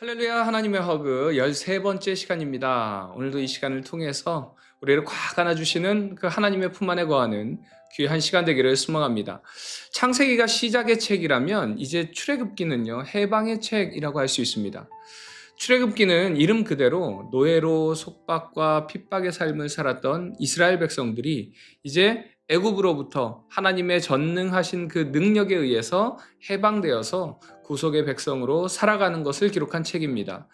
할렐루야, 하나님의 허그 13번째 시간입니다. 오늘도 이 시간을 통해서 우리를 꽉 안아주시는 그 하나님의 품 안에 거하는 귀한 시간 되기를 소망합니다. 창세기가 시작의 책이라면 이제 출애굽기는요, 해방의 책이라고 할 수 있습니다. 출애굽기는 이름 그대로 노예로 속박과 핍박의 삶을 살았던 이스라엘 백성들이 이제 애굽으로부터 하나님의 전능하신 그 능력에 의해서 해방되어서 구속의 백성으로 살아가는 것을 기록한 책입니다.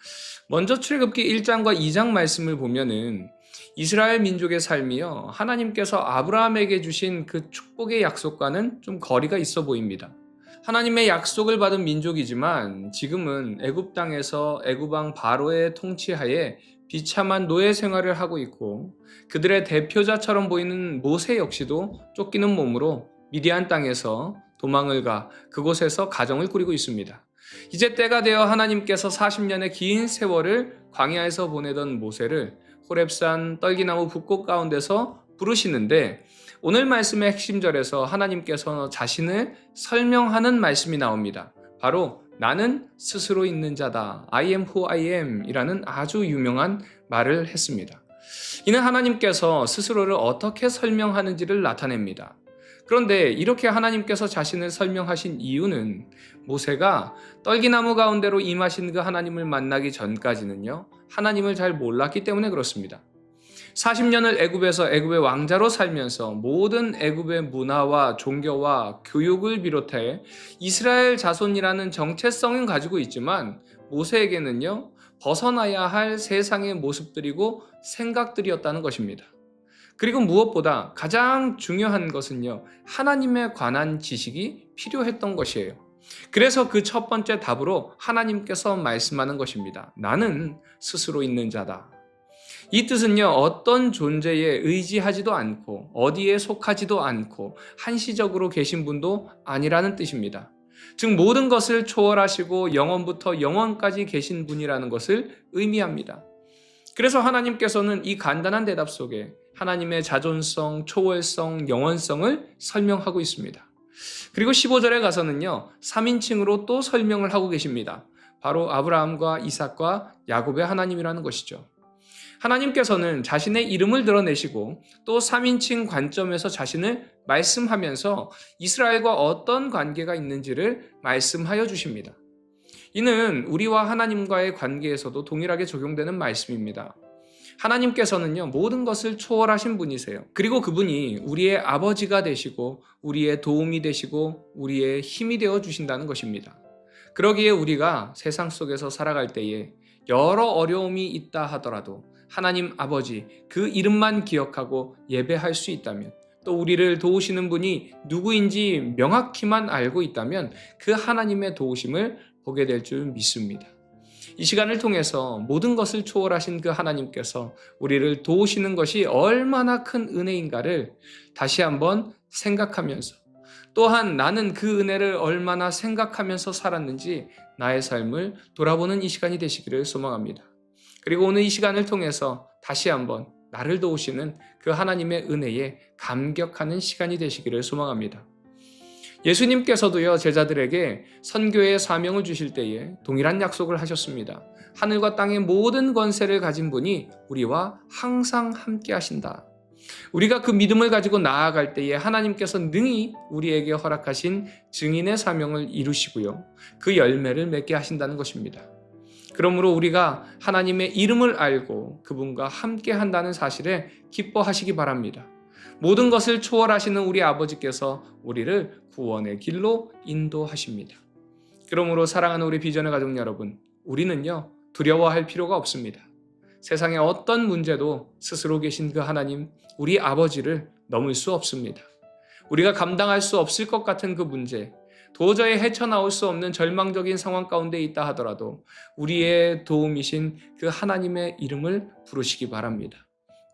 먼저 출애굽기 1장과 2장 말씀을 보면은 이스라엘 민족의 삶이요, 하나님께서 아브라함에게 주신 그 축복의 약속과는 좀 거리가 있어 보입니다. 하나님의 약속을 받은 민족이지만 지금은 애굽 땅에서 애굽 왕 바로의 통치하에 비참한 노예 생활을 하고 있고, 그들의 대표자처럼 보이는 모세 역시도 쫓기는 몸으로 미디안 땅에서 도망을 가 그곳에서 가정을 꾸리고 있습니다. 이제 때가 되어 하나님께서 40년의 긴 세월을 광야에서 보내던 모세를 호렙산 떨기나무 붓꽃 가운데서 부르시는데, 오늘 말씀의 핵심절에서 하나님께서 자신을 설명하는 말씀이 나옵니다. 바로 나는 스스로 있는 자다, I am who I am 이라는 아주 유명한 말을 했습니다. 이는 하나님께서 스스로를 어떻게 설명하는지를 나타냅니다. 그런데 이렇게 하나님께서 자신을 설명하신 이유는 모세가 떨기나무 가운데로 임하신 그 하나님을 만나기 전까지는요, 하나님을 잘 몰랐기 때문에 그렇습니다. 40년을 애굽에서 애굽의 왕자로 살면서 모든 애굽의 문화와 종교와 교육을 비롯해 이스라엘 자손이라는 정체성은 가지고 있지만, 모세에게는요, 벗어나야 할 세상의 모습들이고 생각들이었다는 것입니다. 그리고 무엇보다 가장 중요한 것은요, 하나님에 관한 지식이 필요했던 것이에요. 그래서 그 첫 번째 답으로 하나님께서 말씀하는 것입니다. 나는 스스로 있는 자다. 이 뜻은요, 어떤 존재에 의지하지도 않고 어디에 속하지도 않고 한시적으로 계신 분도 아니라는 뜻입니다. 즉 모든 것을 초월하시고 영원부터 영원까지 계신 분이라는 것을 의미합니다. 그래서 하나님께서는 이 간단한 대답 속에 하나님의 자존성, 초월성, 영원성을 설명하고 있습니다. 그리고 15절에 가서는요, 3인칭으로 또 설명을 하고 계십니다. 바로 아브라함과 이삭과 야곱의 하나님이라는 것이죠. 하나님께서는 자신의 이름을 드러내시고 또 3인칭 관점에서 자신을 말씀하면서 이스라엘과 어떤 관계가 있는지를 말씀하여 주십니다. 이는 우리와 하나님과의 관계에서도 동일하게 적용되는 말씀입니다. 하나님께서는요, 모든 것을 초월하신 분이세요. 그리고 그분이 우리의 아버지가 되시고 우리의 도움이 되시고 우리의 힘이 되어 주신다는 것입니다. 그러기에 우리가 세상 속에서 살아갈 때에 여러 어려움이 있다 하더라도 하나님 아버지 그 이름만 기억하고 예배할 수 있다면, 또 우리를 도우시는 분이 누구인지 명확히만 알고 있다면 그 하나님의 도우심을 보게 될 줄 믿습니다. 이 시간을 통해서 모든 것을 초월하신 그 하나님께서 우리를 도우시는 것이 얼마나 큰 은혜인가를 다시 한번 생각하면서, 또한 나는 그 은혜를 얼마나 생각하면서 살았는지 나의 삶을 돌아보는 이 시간이 되시기를 소망합니다. 그리고 오늘 이 시간을 통해서 다시 한번 나를 도우시는 그 하나님의 은혜에 감격하는 시간이 되시기를 소망합니다. 예수님께서도요, 제자들에게 선교의 사명을 주실 때에 동일한 약속을 하셨습니다. 하늘과 땅의 모든 권세를 가진 분이 우리와 항상 함께 하신다. 우리가 그 믿음을 가지고 나아갈 때에 하나님께서 능히 우리에게 허락하신 증인의 사명을 이루시고요, 그 열매를 맺게 하신다는 것입니다. 그러므로 우리가 하나님의 이름을 알고 그분과 함께 한다는 사실에 기뻐하시기 바랍니다. 모든 것을 초월하시는 우리 아버지께서 우리를 구원의 길로 인도하십니다. 그러므로 사랑하는 우리 비전의 가족 여러분, 우리는요, 두려워할 필요가 없습니다. 세상의 어떤 문제도 스스로 계신 그 하나님, 우리 아버지를 넘을 수 없습니다. 우리가 감당할 수 없을 것 같은 그 문제, 도저히 헤쳐나올 수 없는 절망적인 상황 가운데 있다 하더라도 우리의 도움이신 그 하나님의 이름을 부르시기 바랍니다.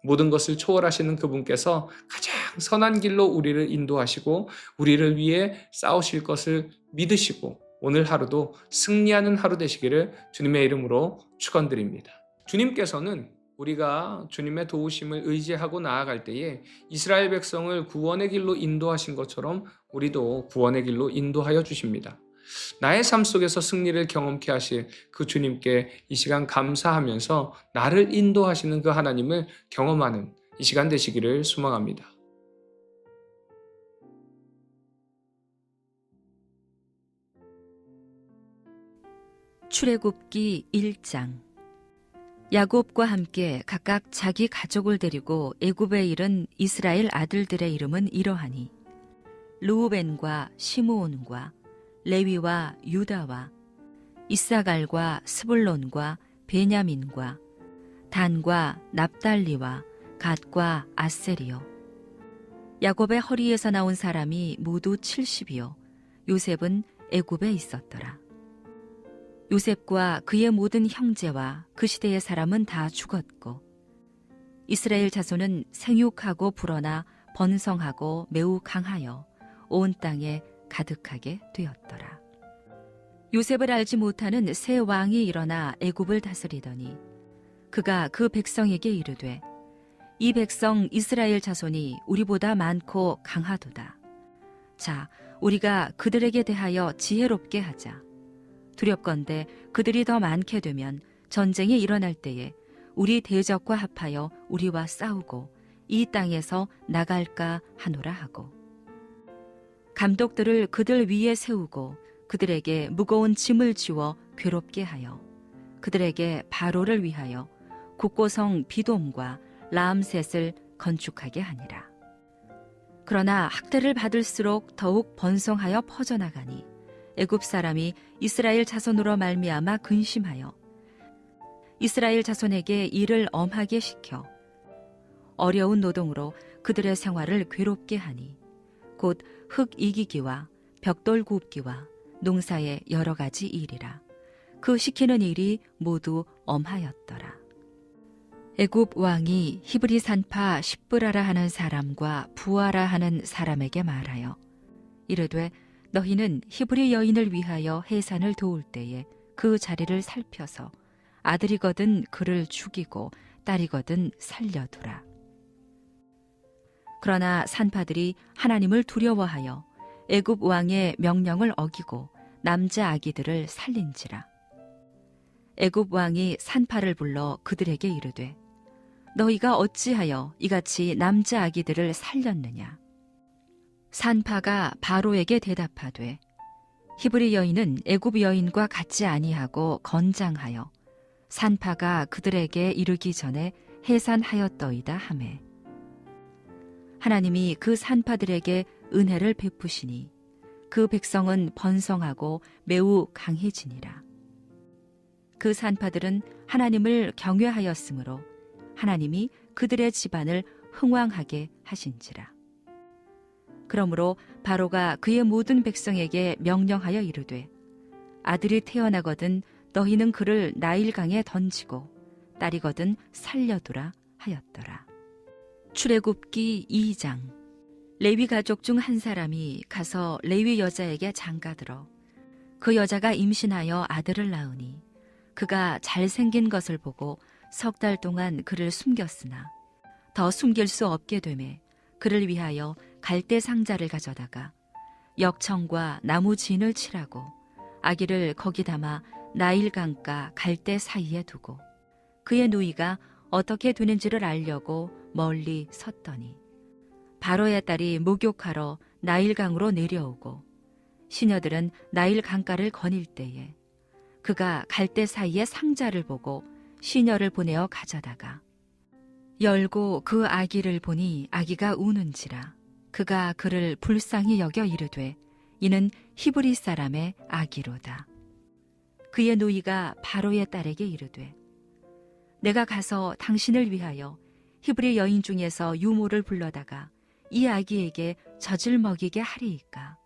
모든 것을 초월하시는 그분께서 가장 선한 길로 우리를 인도하시고 우리를 위해 싸우실 것을 믿으시고 오늘 하루도 승리하는 하루 되시기를 주님의 이름으로 축원드립니다. 주님께서는 우리가 주님의 도우심을 의지하고 나아갈 때에 이스라엘 백성을 구원의 길로 인도하신 것처럼 우리도 구원의 길로 인도하여 주십니다. 나의 삶 속에서 승리를 경험케 하실 그 주님께 이 시간 감사하면서 나를 인도하시는 그 하나님을 경험하는 이 시간 되시기를 소망합니다. 출애굽기 1장. 야곱과 함께 각각 자기 가족을 데리고 애굽에 이른 이스라엘 아들들의 이름은 이러하니 르우벤과 시므온과 레위와 유다와 이사갈과 스불론과 베냐민과 단과 납달리와 갓과 아셀이요. 야곱의 허리에서 나온 사람이 모두 70이요. 요셉은 애굽에 있었더라. 요셉과 그의 모든 형제와 그 시대의 사람은 다 죽었고 이스라엘 자손은 생육하고 불어나 번성하고 매우 강하여 온 땅에 가득하게 되었더라. 요셉을 알지 못하는 새 왕이 일어나 애굽을 다스리더니 그가 그 백성에게 이르되 이 백성 이스라엘 자손이 우리보다 많고 강하도다. 자, 우리가 그들에게 대하여 지혜롭게 하자. 두렵건대 그들이 더 많게 되면 전쟁이 일어날 때에 우리 대적과 합하여 우리와 싸우고 이 땅에서 나갈까 하노라 하고 감독들을 그들 위에 세우고 그들에게 무거운 짐을 지워 괴롭게 하여 그들에게 바로를 위하여 국고성 비돔과 라암셋을 건축하게 하니라. 그러나 학대를 받을수록 더욱 번성하여 퍼져나가니 애굽 사람이 이스라엘 자손으로 말미암아 근심하여 이스라엘 자손에게 일을 엄하게 시켜 어려운 노동으로 그들의 생활을 괴롭게 하니 곧 흙 이기기와 벽돌 굽기와 농사의 여러 가지 일이라. 그 시키는 일이 모두 엄하였더라. 애굽 왕이 히브리 산파 십브라라 하는 사람과 부아라 하는 사람에게 말하여 이르되 너희는 히브리 여인을 위하여 해산을 도울 때에 그 자리를 살펴서 아들이거든 그를 죽이고 딸이거든 살려두라. 그러나 산파들이 하나님을 두려워하여 애굽 왕의 명령을 어기고 남자 아기들을 살린지라. 애굽 왕이 산파를 불러 그들에게 이르되 너희가 어찌하여 이같이 남자 아기들을 살렸느냐. 산파가 바로에게 대답하되 히브리 여인은 애굽 여인과 같지 아니하고 건장하여 산파가 그들에게 이르기 전에 해산하였더이다 하매 하나님이 그 산파들에게 은혜를 베푸시니 그 백성은 번성하고 매우 강해지니라. 그 산파들은 하나님을 경외하였으므로 하나님이 그들의 집안을 흥왕하게 하신지라. 그러므로 바로가 그의 모든 백성에게 명령하여 이르되 아들이 태어나거든 너희는 그를 나일강에 던지고 딸이거든 살려두라 하였더라. 출애굽기 2장. 레위 가족 중 한 사람이 가서 레위 여자에게 장가들어 그 여자가 임신하여 아들을 낳으니 그가 잘생긴 것을 보고 석 달 동안 그를 숨겼으나 더 숨길 수 없게 되매 그를 위하여 갈대 상자를 가져다가 역청과 나무 진을 칠하고 아기를 거기 담아 나일강가 갈대 사이에 두고 그의 누이가 어떻게 되는지를 알려고 멀리 섰더니 바로의 딸이 목욕하러 나일강으로 내려오고 시녀들은 나일 강가를 거닐 때에 그가 갈대 사이에 상자를 보고 시녀를 보내어 가져다가 열고 그 아기를 보니 아기가 우는지라. 그가 그를 불쌍히 여겨 이르되 이는 히브리 사람의 아기로다. 그의 누이가 바로의 딸에게 이르되 내가 가서 당신을 위하여 히브리 여인 중에서 유모를 불러다가 이 아기에게 젖을 먹이게 하리이까.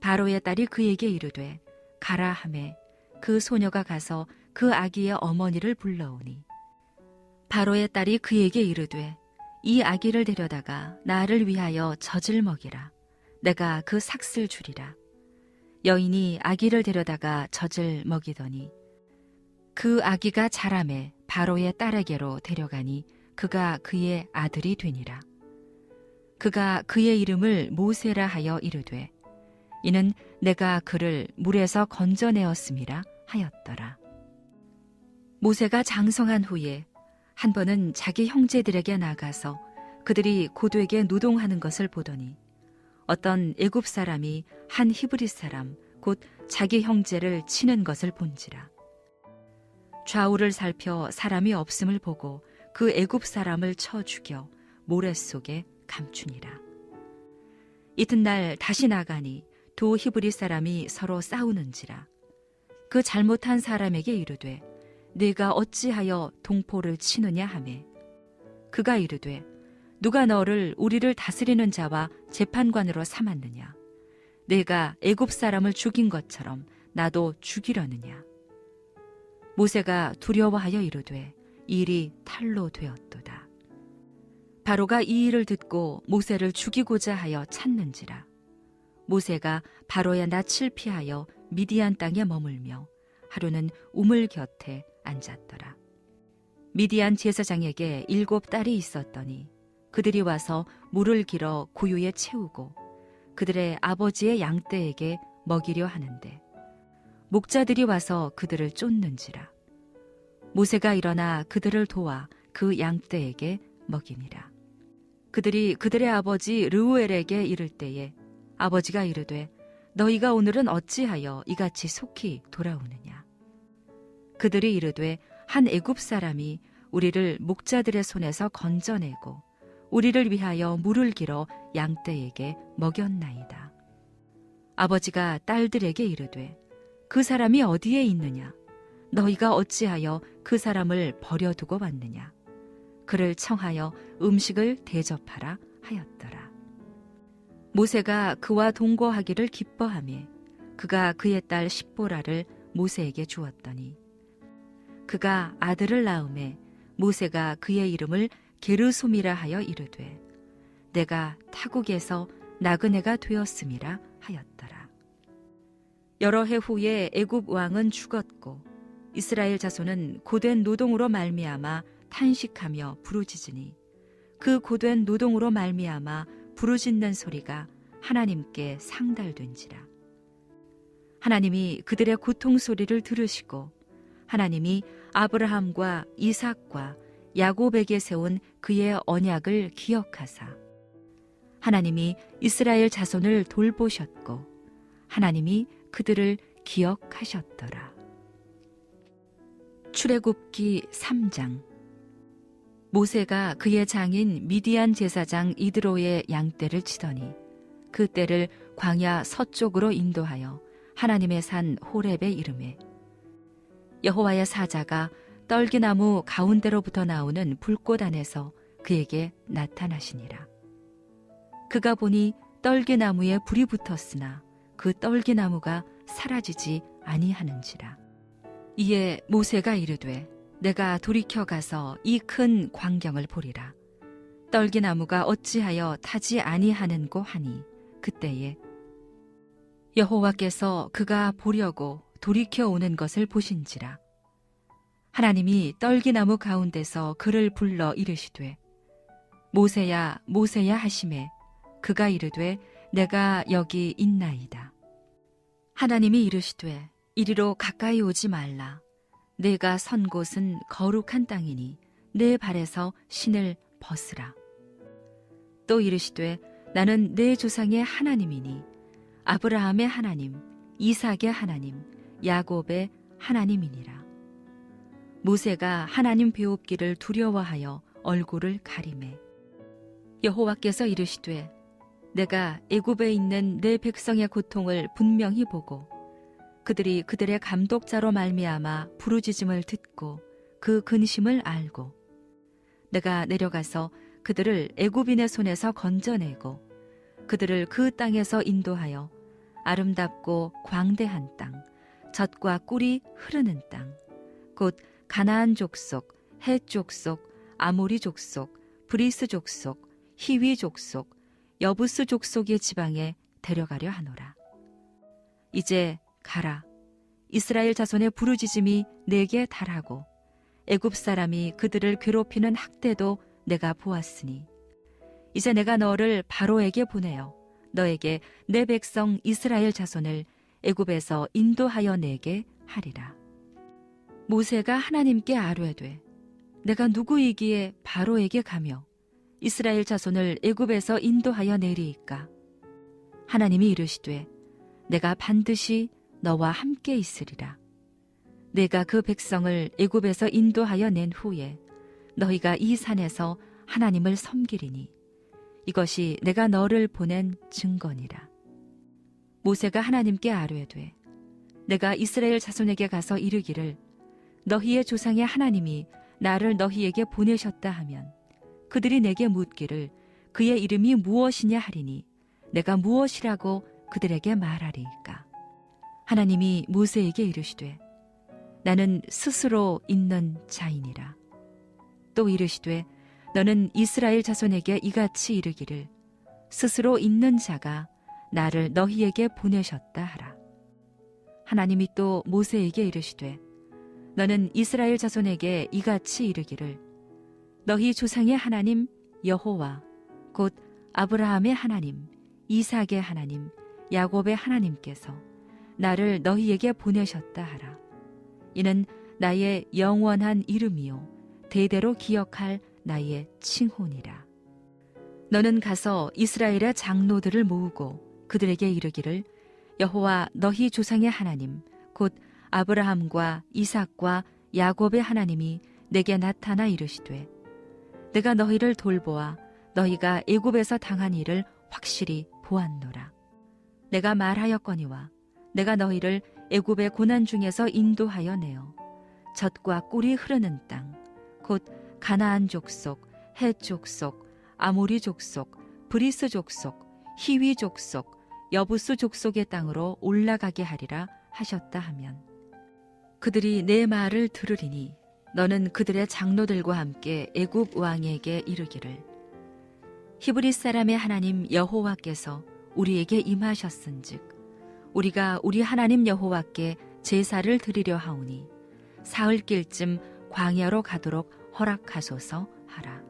바로의 딸이 그에게 이르되 가라 하매 그 소녀가 가서 그 아기의 어머니를 불러오니 바로의 딸이 그에게 이르되 이 아기를 데려다가 나를 위하여 젖을 먹이라. 내가 그 삭슬 주리라. 여인이 아기를 데려다가 젖을 먹이더니 그 아기가 자라매 바로의 딸에게로 데려가니 그가 그의 아들이 되니라. 그가 그의 이름을 모세라 하여 이르되 이는 내가 그를 물에서 건져내었음이라 하였더라. 모세가 장성한 후에 한 번은 자기 형제들에게 나가서 그들이 고도에게 노동하는 것을 보더니 어떤 애굽 사람이 한 히브리 사람 곧 자기 형제를 치는 것을 본지라. 좌우를 살펴 사람이 없음을 보고 그 애굽 사람을 쳐 죽여 모래 속에 감추니라. 이튿날 다시 나가니 두 히브리 사람이 서로 싸우는지라. 그 잘못한 사람에게 이르되 네가 어찌하여 동포를 치느냐 하매 그가 이르되 누가 너를 우리를 다스리는 자와 재판관으로 삼았느냐. 내가 애굽 사람을 죽인 것처럼 나도 죽이려느냐. 모세가 두려워하여 이르되 일이 탈로 되었도다. 바로가 이 일을 듣고 모세를 죽이고자 하여 찾는지라. 모세가 바로의 낯을 피하여 미디안 땅에 머물며 하루는 우물 곁에 앉았더라. 미디안 제사장에게 7 딸이 있었더니 그들이 와서 물을 길어 구유에 채우고 그들의 아버지의 양떼에게 먹이려 하는데 목자들이 와서 그들을 쫓는지라. 모세가 일어나 그들을 도와 그 양떼에게 먹이니라. 그들이 그들의 아버지 르우엘에게 이를 때에 아버지가 이르되 너희가 오늘은 어찌하여 이같이 속히 돌아오느냐. 그들이 이르되 한 애굽 사람이 우리를 목자들의 손에서 건져내고 우리를 위하여 물을 길어 양떼에게 먹였나이다. 아버지가 딸들에게 이르되 그 사람이 어디에 있느냐. 너희가 어찌하여 그 사람을 버려두고 왔느냐. 그를 청하여 음식을 대접하라 하였더라. 모세가 그와 동거하기를 기뻐하며 그가 그의 딸 십보라를 모세에게 주었더니 그가 아들을 낳음에 모세가 그의 이름을 게르솜이라 하여 이르되 내가 타국에서 나그네가 되었음이라 하였더라. 여러 해 후에 애굽 왕은 죽었고 이스라엘 자손은 고된 노동으로 말미암아 탄식하며 부르짖으니 그 고된 노동으로 말미암아 부르짖는 소리가 하나님께 상달된지라. 하나님이 그들의 고통 소리를 들으시고 하나님이 아브라함과 이삭과 야곱에게 세운 그의 언약을 기억하사 하나님이 이스라엘 자손을 돌보셨고 하나님이 그들을 기억하셨더라. 출애굽기 3장. 모세가 그의 장인 미디안 제사장 이드로의 양떼를 치더니 그 떼를 광야 서쪽으로 인도하여 하나님의 산 호렙에 이르매 여호와의 사자가 떨기나무 가운데로부터 나오는 불꽃 안에서 그에게 나타나시니라. 그가 보니 떨기나무에 불이 붙었으나 그 떨기나무가 사라지지 아니하는지라. 이에 모세가 이르되 내가 돌이켜 가서 이 큰 광경을 보리라. 떨기나무가 어찌하여 타지 아니하는고 하니 그때에 여호와께서 그가 보려고 돌이켜 오는 것을 보신지라. 하나님이 떨기나무 가운데서 그를 불러 이르시되 모세야 모세야 하시매 그가 이르되 내가 여기 있나이다. 하나님이 이르시되 이리로 가까이 오지 말라. 내가 선 곳은 거룩한 땅이니 내 발에서 신을 벗으라. 또 이르시되 나는 내 조상의 하나님이니 아브라함의 하나님, 이삭의 하나님, 야곱의 하나님이니라. 모세가 하나님 배웁기를 두려워하여 얼굴을 가리매 여호와께서 이르시되 내가 애굽에 있는 내 백성의 고통을 분명히 보고 그들이 그들의 감독자로 말미암아 부르짖음을 듣고 그 근심을 알고 내가 내려가서 그들을 애굽인의 손에서 건져내고 그들을 그 땅에서 인도하여 아름답고 광대한 땅, 젖과 꿀이 흐르는 땅, 곧 가나안 족속, 헷 족속, 아모리 족속, 브리스 족속, 히위 족속, 여부스 족속의 지방에 데려가려 하노라. 이제 가라. 이스라엘 자손의 부르짖음이 내게 달하고 애굽 사람이 그들을 괴롭히는 학대도 내가 보았으니 이제 내가 너를 바로에게 보내어 너에게 내 백성 이스라엘 자손을 애굽에서 인도하여 내게 하리라. 모세가 하나님께 아뢰되 내가 누구이기에 바로에게 가며 이스라엘 자손을 애굽에서 인도하여 내리이까? 하나님이 이르시되 내가 반드시 너와 함께 있으리라. 내가 그 백성을 애굽에서 인도하여 낸 후에 너희가 이 산에서 하나님을 섬기리니 이것이 내가 너를 보낸 증거니라. 모세가 하나님께 아뢰되 내가 이스라엘 자손에게 가서 이르기를 너희의 조상의 하나님이 나를 너희에게 보내셨다 하면 그들이 내게 묻기를 그의 이름이 무엇이냐 하리니 내가 무엇이라고 그들에게 말하리이까? 하나님이 모세에게 이르시되 나는 스스로 있는 자이니라. 또 이르시되 너는 이스라엘 자손에게 이같이 이르기를 스스로 있는 자가 나를 너희에게 보내셨다 하라. 하나님이 또 모세에게 이르시되 너는 이스라엘 자손에게 이같이 이르기를 너희 조상의 하나님 여호와 곧 아브라함의 하나님, 이삭의 하나님, 야곱의 하나님께서 나를 너희에게 보내셨다 하라. 이는 나의 영원한 이름이요 대대로 기억할 나의 칭호니라. 너는 가서 이스라엘의 장로들을 모으고 그들에게 이르기를 여호와 너희 조상의 하나님 곧 아브라함과 이삭과 야곱의 하나님이 내게 나타나 이르시되 내가 너희를 돌보아 너희가 애굽에서 당한 일을 확실히 보았노라. 내가 말하였거니와 내가 너희를 애굽의 고난 중에서 인도하여 내어 젖과 꿀이 흐르는 땅 곧 가나안 족속, 헷 족속, 아모리 족속, 브리스 족속, 히위 족속, 여부스 족속의 땅으로 올라가게 하리라 하셨다 하면 그들이 내 말을 들으리니 너는 그들의 장로들과 함께 애굽 왕에게 이르기를 히브리 사람의 하나님 여호와께서 우리에게 임하셨은즉 우리가 우리 하나님 여호와께 제사를 드리려 하오니 사흘길쯤 광야로 가도록 허락하소서 하라.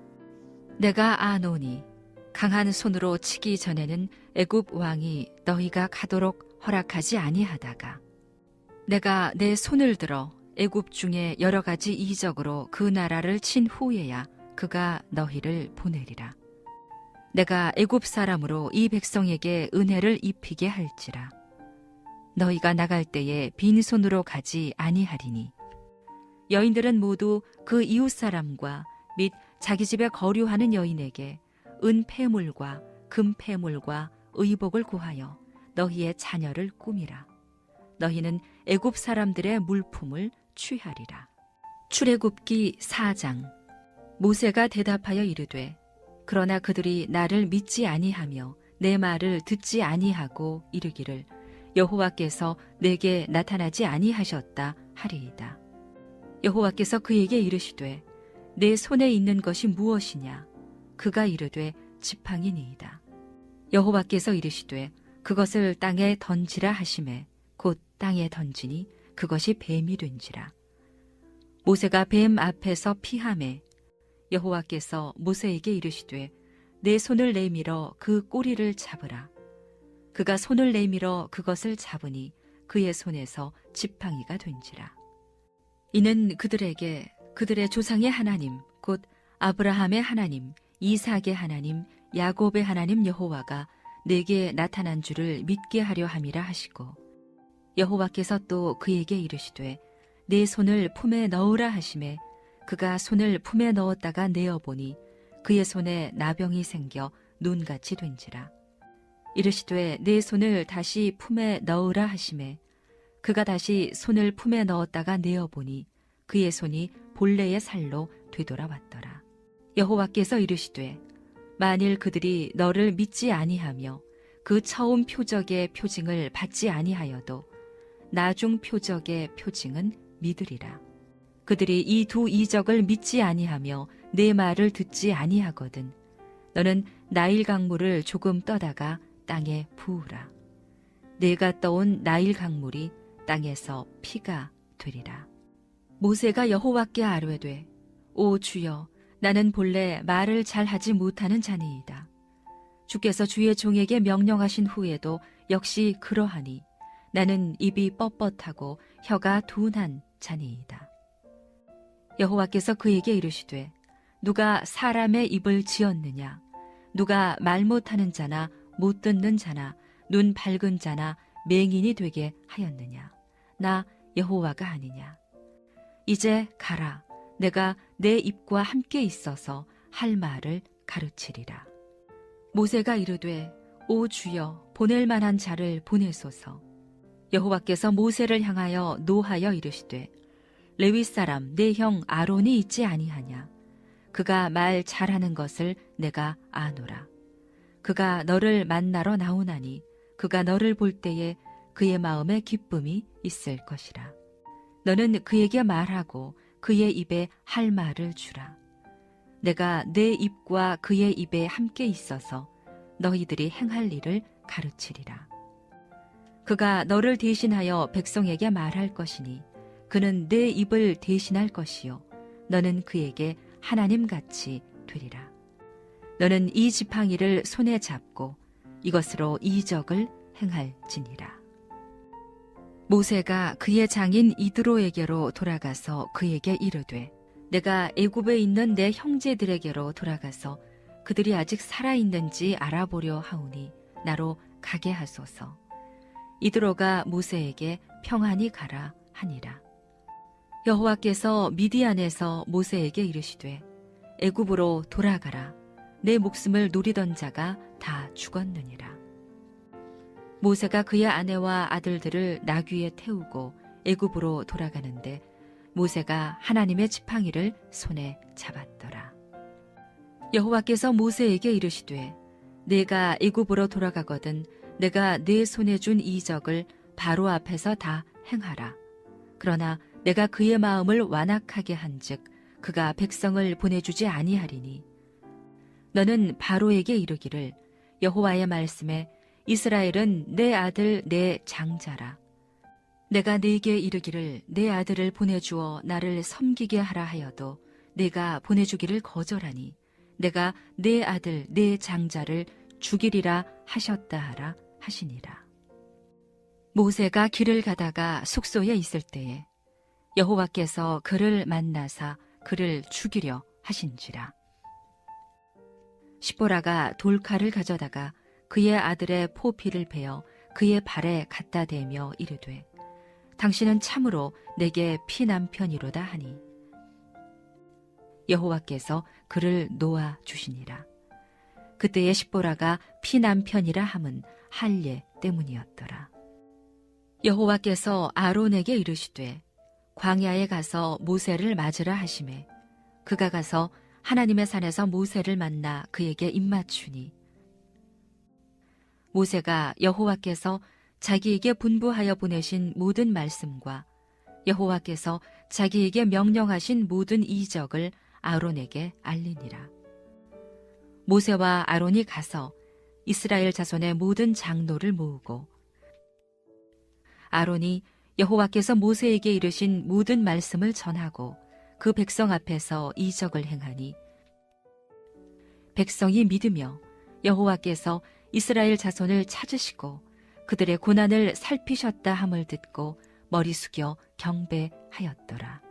내가 아노니 강한 손으로 치기 전에는 애굽 왕이 너희가 가도록 허락하지 아니하다가 내가 내 손을 들어 애굽 중에 여러 가지 이적으로 그 나라를 친 후에야 그가 너희를 보내리라. 내가 애굽 사람으로 이 백성에게 은혜를 입히게 할지라. 너희가 나갈 때에 빈손으로 가지 아니하리니 여인들은 모두 그 이웃 사람과 및 자기 집에 거류하는 여인에게 은폐물과 금폐물과 의복을 구하여 너희의 자녀를 꾸미라. 너희는 애굽 사람들의 물품을 취하리라. 출애굽기 4장. 모세가 대답하여 이르되 그러나 그들이 나를 믿지 아니하며 내 말을 듣지 아니하고 이르기를 여호와께서 내게 나타나지 아니하셨다 하리이다. 여호와께서 그에게 이르시되 내 손에 있는 것이 무엇이냐? 그가 이르되 지팡이니이다. 여호와께서 이르시되 그것을 땅에 던지라 하시매 곧 땅에 던지니 그것이 뱀이 된지라. 모세가 뱀 앞에서 피하매 여호와께서 모세에게 이르시되 내 손을 내밀어 그 꼬리를 잡으라. 그가 손을 내밀어 그것을 잡으니 그의 손에서 지팡이가 된지라. 이는 그들에게 그들의 조상의 하나님 곧 아브라함의 하나님, 이삭의 하나님, 야곱의 하나님 여호와가 내게 나타난 줄을 믿게 하려 함이라 하시고 여호와께서 또 그에게 이르시되 내 손을 품에 넣으라 하시매 그가 손을 품에 넣었다가 내어보니 그의 손에 나병이 생겨 눈같이 된지라. 이르시되 내 손을 다시 품에 넣으라 하시매 그가 다시 손을 품에 넣었다가 내어보니 그의 손이 본래의 살로 되돌아왔더라. 여호와께서 이르시되 만일 그들이 너를 믿지 아니하며 그 처음 표적의 표징을 받지 아니하여도 나중 표적의 표징은 믿으리라. 그들이 이 두 이적을 믿지 아니하며 내 말을 듣지 아니하거든 너는 나일 강물을 조금 떠다가 땅에 부으라. 내가 떠온 나일 강물이 땅에서 피가 되리라. 모세가 여호와께 아뢰되 오 주여 나는 본래 말을 잘하지 못하는 자니이다. 주께서 주의 종에게 명령하신 후에도 역시 그러하니 나는 입이 뻣뻣하고 혀가 둔한 자니이다. 여호와께서 그에게 이르시되 누가 사람의 입을 지었느냐? 누가 말 못하는 자나 못 듣는 자나 눈 밝은 자나 맹인이 되게 하였느냐? 나 여호와가 아니냐? 이제 가라. 내가 내 입과 함께 있어서 할 말을 가르치리라. 모세가 이르되 오 주여 보낼 만한 자를 보내소서. 여호와께서 모세를 향하여 노하여 이르시되 레위 사람 내 형 아론이 있지 아니하냐? 그가 말 잘하는 것을 내가 아노라. 그가 너를 만나러 나오나니 그가 너를 볼 때에 그의 마음에 기쁨이 있을 것이라. 너는 그에게 말하고 그의 입에 할 말을 주라. 내가 내 입과 그의 입에 함께 있어서 너희들이 행할 일을 가르치리라. 그가 너를 대신하여 백성에게 말할 것이니 그는 내 입을 대신할 것이요 너는 그에게 하나님같이 되리라. 너는 이 지팡이를 손에 잡고 이것으로 이적을 행할지니라. 모세가 그의 장인 이드로에게로 돌아가서 그에게 이르되 내가 애굽에 있는 내 형제들에게로 돌아가서 그들이 아직 살아있는지 알아보려 하오니 나로 가게 하소서. 이드로가 모세에게 평안히 가라 하니라. 여호와께서 미디안에서 모세에게 이르시되 애굽으로 돌아가라. 내 목숨을 노리던 자가 다 죽었느니라. 모세가 그의 아내와 아들들을 나귀에 태우고 애굽으로 돌아가는데 모세가 하나님의 지팡이를 손에 잡았더라. 여호와께서 모세에게 이르시되 내가 애굽으로 돌아가거든 내가 네 손에 준 이적을 바로 앞에서 다 행하라. 그러나 내가 그의 마음을 완악하게 한즉 그가 백성을 보내주지 아니하리니 너는 바로에게 이르기를 여호와의 말씀에 이스라엘은 내 아들 내 장자라. 내가 네게 이르기를 내 아들을 보내주어 나를 섬기게 하라 하여도 내가 보내주기를 거절하니 내가 내 아들 내 장자를 죽이리라 하셨다 하라 하시니라. 모세가 길을 가다가 숙소에 있을 때에 여호와께서 그를 만나사 그를 죽이려 하신지라. 시보라가 돌칼을 가져다가 그의 아들의 포피를 베어 그의 발에 갖다 대며 이르되 당신은 참으로 내게 피남편이로다 하니 여호와께서 그를 놓아 주시니라. 그때의 시보라가 피남편이라 함은 할례 때문이었더라. 여호와께서 아론에게 이르시되 광야에 가서 모세를 맞으라 하시매 그가 가서 하나님의 산에서 모세를 만나 그에게 입맞추니 모세가 여호와께서 자기에게 분부하여 보내신 모든 말씀과 여호와께서 자기에게 명령하신 모든 이적을 아론에게 알리니라. 모세와 아론이 가서 이스라엘 자손의 모든 장로를 모으고 아론이 여호와께서 모세에게 이르신 모든 말씀을 전하고 그 백성 앞에서 이적을 행하니 백성이 믿으며 여호와께서 이스라엘 자손을 찾으시고 그들의 고난을 살피셨다 함을 듣고 머리 숙여 경배하였더라.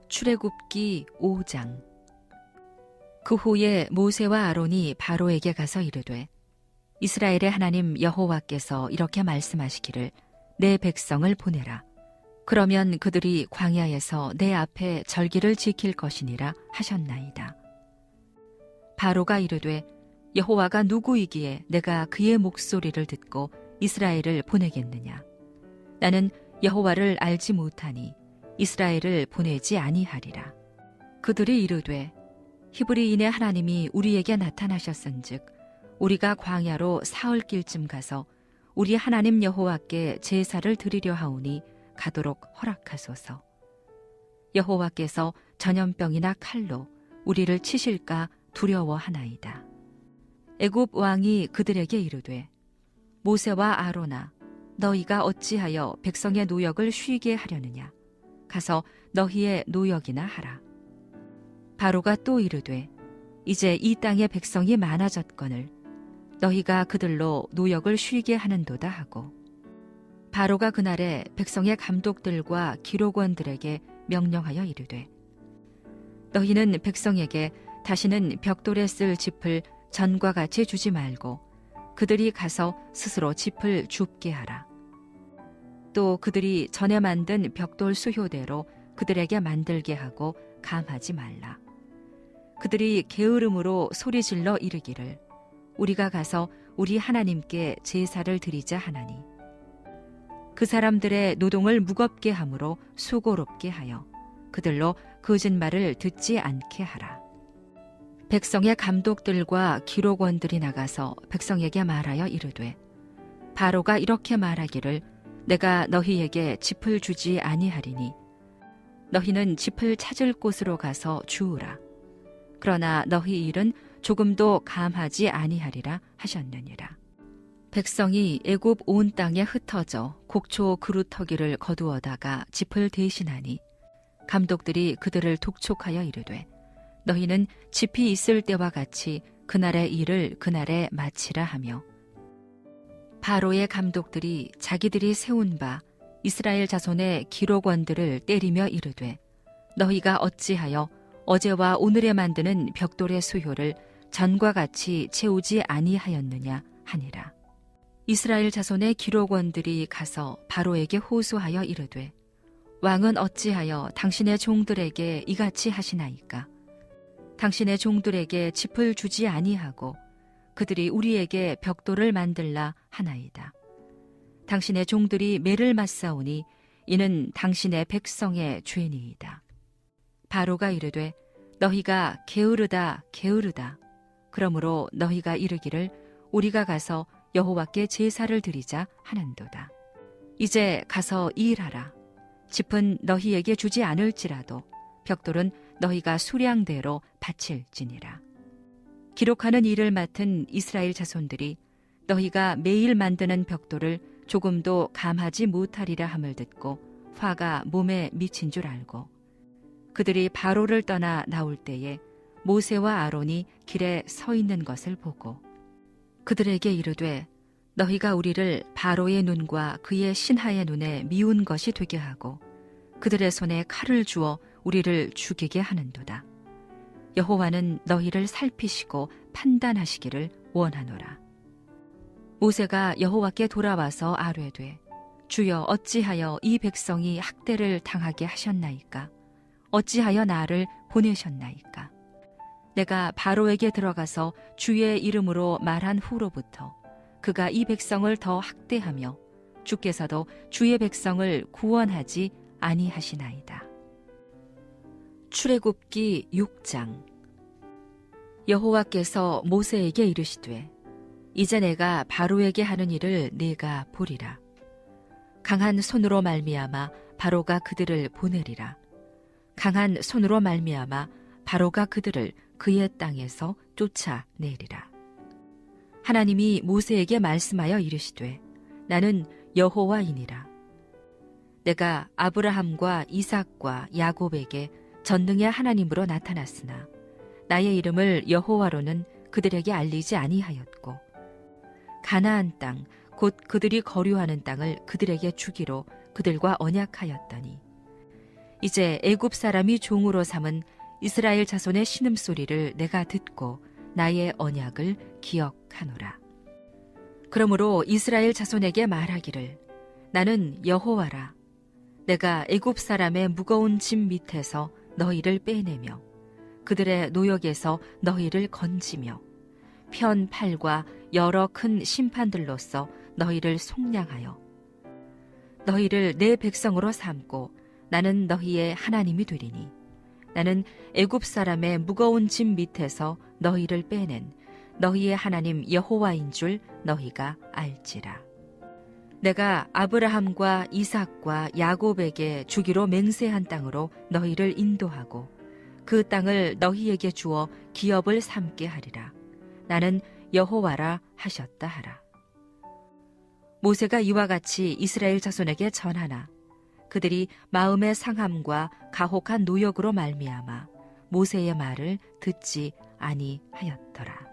출애굽기 5장. 그 후에 모세와 아론이 바로에게 가서 이르되 이스라엘의 하나님 여호와께서 이렇게 말씀하시기를 내 백성을 보내라. 그러면 그들이 광야에서 내 앞에 절기를 지킬 것이니라 하셨나이다. 바로가 이르되 여호와가 누구이기에 내가 그의 목소리를 듣고 이스라엘을 보내겠느냐. 나는 여호와를 알지 못하니 이스라엘을 보내지 아니하리라. 그들이 이르되 히브리인의 하나님이 우리에게 나타나셨은즉 우리가 광야로 사흘길쯤 가서 우리 하나님 여호와께 제사를 드리려 하오니 가도록 허락하소서. 여호와께서 전염병이나 칼로 우리를 치실까 두려워하나이다. 애굽 왕이 그들에게 이르되 모세와 아론아 너희가 어찌하여 백성의 노역을 쉬게 하려느냐. 가서 너희의 노역이나 하라. 바로가 또 이르되 이제 이 땅의 백성이 많아졌거늘 너희가 그들로 노역을 쉬게 하는도다 하고, 바로가 그날에 백성의 감독들과 기록원들에게 명령하여 이르되, 너희는 백성에게 다시는 벽돌에 쓸 짚을 전과 같이 주지 말고 그들이 가서 스스로 짚을 줍게 하라. 또 그들이 전에 만든 벽돌 수효대로 그들에게 만들게 하고 감하지 말라. 그들이 게으름으로 소리질러 이르기를 우리가 가서 우리 하나님께 제사를 드리자 하나니, 그 사람들의 노동을 무겁게 함으로 수고롭게 하여 그들로 거짓말을 듣지 않게 하라. 백성의 감독들과 기록원들이 나가서 백성에게 말하여 이르되, 바로가 이렇게 말하기를 내가 너희에게 짚을 주지 아니하리니 너희는 짚을 찾을 곳으로 가서 주우라. 그러나 너희 일은 조금도 감하지 아니하리라 하셨느니라. 백성이 애굽 온 땅에 흩어져 곡초 그루터기를 거두어다가 짚을 대신하니 감독들이 그들을 독촉하여 이르되, 너희는 짚이 있을 때와 같이 그날의 일을 그날에 마치라 하며, 바로의 감독들이 자기들이 세운 바 이스라엘 자손의 기록원들을 때리며 이르되, 너희가 어찌하여 어제와 오늘에 만드는 벽돌의 수효를 전과 같이 채우지 아니하였느냐 하니라. 이스라엘 자손의 기록원들이 가서 바로에게 호소하여 이르되, 왕은 어찌하여 당신의 종들에게 이같이 하시나이까? 당신의 종들에게 짚을 주지 아니하고 그들이 우리에게 벽돌을 만들라 하나이다. 당신의 종들이 매를 맞사오니 이는 당신의 백성의 죄니이다. 바로가 이르되, 너희가 게으르다 게으르다. 그러므로 너희가 이르기를 우리가 가서 여호와께 제사를 드리자 하는도다. 이제 가서 일하라. 짚은 너희에게 주지 않을지라도 벽돌은 너희가 수량대로 바칠지니라. 기록하는 일을 맡은 이스라엘 자손들이 너희가 매일 만드는 벽돌을 조금도 감하지 못하리라 함을 듣고 화가 몸에 미친 줄 알고, 그들이 바로를 떠나 나올 때에 모세와 아론이 길에 서 있는 것을 보고 그들에게 이르되, 너희가 우리를 바로의 눈과 그의 신하의 눈에 미운 것이 되게 하고 그들의 손에 칼을 주어 우리를 죽이게 하는도다. 여호와는 너희를 살피시고 판단하시기를 원하노라. 모세가 여호와께 돌아와서 아뢰되, 주여 어찌하여 이 백성이 학대를 당하게 하셨나이까? 어찌하여 나를 보내셨나이까? 내가 바로에게 들어가서 주의 이름으로 말한 후로부터 그가 이 백성을 더 학대하며 주께서도 주의 백성을 구원하지 아니하시나이다. 출애굽기 6장. 여호와께서 모세에게 이르시되, 이제 내가 바로에게 하는 일을 네가 보리라. 강한 손으로 말미암아 바로가 그들을 보내리라. 강한 손으로 말미암아 바로가 그들을 그의 땅에서 쫓아내리라. 하나님이 모세에게 말씀하여 이르시되, 나는 여호와이니라. 내가 아브라함과 이삭과 야곱에게 전능의 하나님으로 나타났으나 나의 이름을 여호와로는 그들에게 알리지 아니하였고, 가나안 땅 곧 그들이 거류하는 땅을 그들에게 주기로 그들과 언약하였더니, 이제 애굽 사람이 종으로 삼은 이스라엘 자손의 신음소리를 내가 듣고 나의 언약을 기억하노라. 그러므로 이스라엘 자손에게 말하기를, 나는 여호와라. 내가 애굽 사람의 무거운 짐 밑에서 너희를 빼내며 그들의 노역에서 너희를 건지며 편 팔과 여러 큰 심판들로서 너희를 속량하여 너희를 내 백성으로 삼고 나는 너희의 하나님이 되리니, 나는 애굽 사람의 무거운 짐 밑에서 너희를 빼낸 너희의 하나님 여호와인 줄 너희가 알지라. 내가 아브라함과 이삭과 야곱에게 주기로 맹세한 땅으로 너희를 인도하고 그 땅을 너희에게 주어 기업을 삼게 하리라. 나는 여호와라 하셨다 하라. 모세가 이와 같이 이스라엘 자손에게 전하나 그들이 마음의 상함과 가혹한 노역으로 말미암아 모세의 말을 듣지 아니하였더라.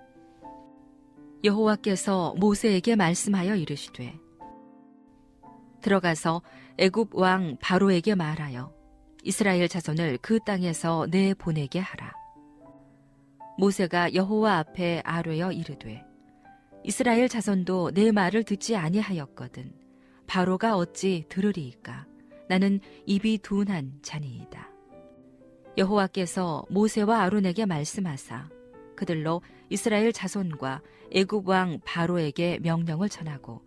여호와께서 모세에게 말씀하여 이르시되 들어가서 애굽 왕 바로에게 말하여 이스라엘 자손을 그 땅에서 내보내게 하라. 모세가 여호와 앞에 아뢰어 이르되 이스라엘 자손도 내 말을 듣지 아니하였거든 바로가 어찌 들으리이까. 나는 입이 둔한 자니이다. 여호와께서 모세와 아론에게 말씀하사 그들로 이스라엘 자손과 애굽 왕 바로에게 명령을 전하고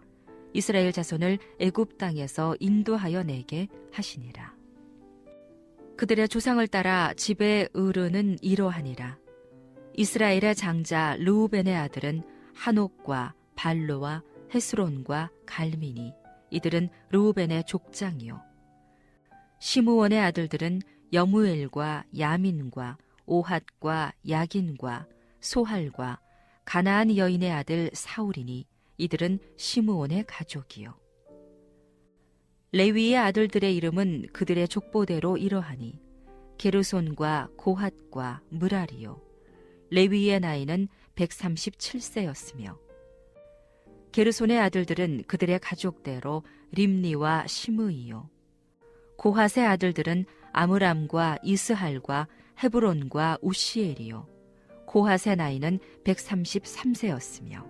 이스라엘 자손을 애굽 땅에서 인도하여 내게 하시니라. 그들의 조상을 따라 집에 으르는 이러하니라. 이스라엘의 장자 르우벤의 아들은 한옥과 발로와 헤스론과 갈미니 이들은 르우벤의 족장이요. 시므온의 아들들은 여무엘과 야민과 오핫과 야긴과 소할과 가나안 여인의 아들 사울이니 이들은 시므온의 가족이요. 레위의 아들들의 이름은 그들의 족보대로 이러하니 게르손과 고핫과 므라리요. 레위의 나이는 137세였으며 게르손의 아들들은 그들의 가족대로 림니와 시므이요. 고핫의 아들들은 아므람과 이스할과 헤브론과 우시엘이요. 고핫의 나이는 133세였으며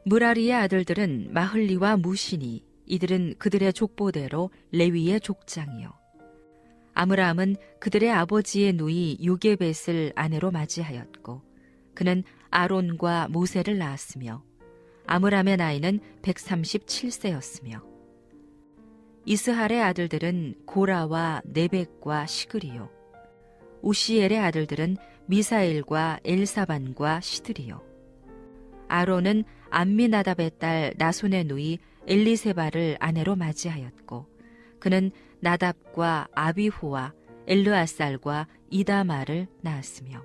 므라리의 아들들은 마흘리와 무시니 이들은 그들의 족보대로 레위의 족장이요. 아므람은 그들의 아버지의 누이 요게벳을 아내로 맞이하였고 그는 아론과 모세를 낳았으며 아므람의 나이는 137세였으며 이스할의 아들들은 고라와 네벡과 시그리요. 우시엘의 아들들은 미사엘과 엘사반과 시드리요. 아론은 암미나답의 딸 나손의 누이 엘리세바를 아내로 맞이하였고 그는 나답과 아비후와 엘르아살과 이다마를 낳았으며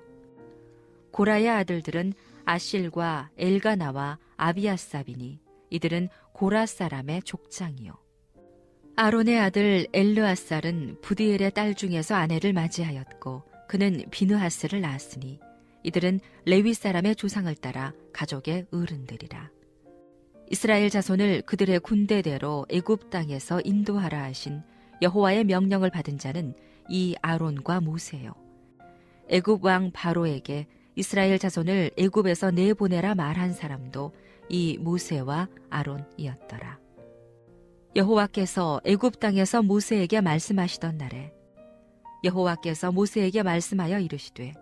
고라의 아들들은 아실과 엘가나와 아비아삽이니 이들은 고라 사람의 족장이요. 아론의 아들 엘르아살은 부디엘의 딸 중에서 아내를 맞이하였고 그는 비느하스를 낳았으니 이들은 레위 사람의 조상을 따라 가족의 어른들이라. 이스라엘 자손을 그들의 군대대로 애굽 땅에서 인도하라 하신 여호와의 명령을 받은 자는 이 아론과 모세요. 애굽 왕 바로에게 이스라엘 자손을 애굽에서 내보내라 말한 사람도 이 모세와 아론이었더라. 여호와께서 애굽 땅에서 모세에게 말씀하시던 날에 여호와께서 모세에게 말씀하여 이르시되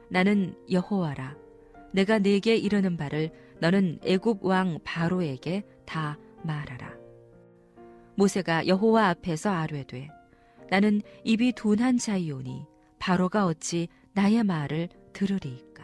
나는 여호와라. 내가 네게 이르는 바를 너는 애굽 왕 바로에게 다 말하라. 모세가 여호와 앞에서 아뢰되 나는 입이 둔한 자이오니 바로가 어찌 나의 말을 들으리이까.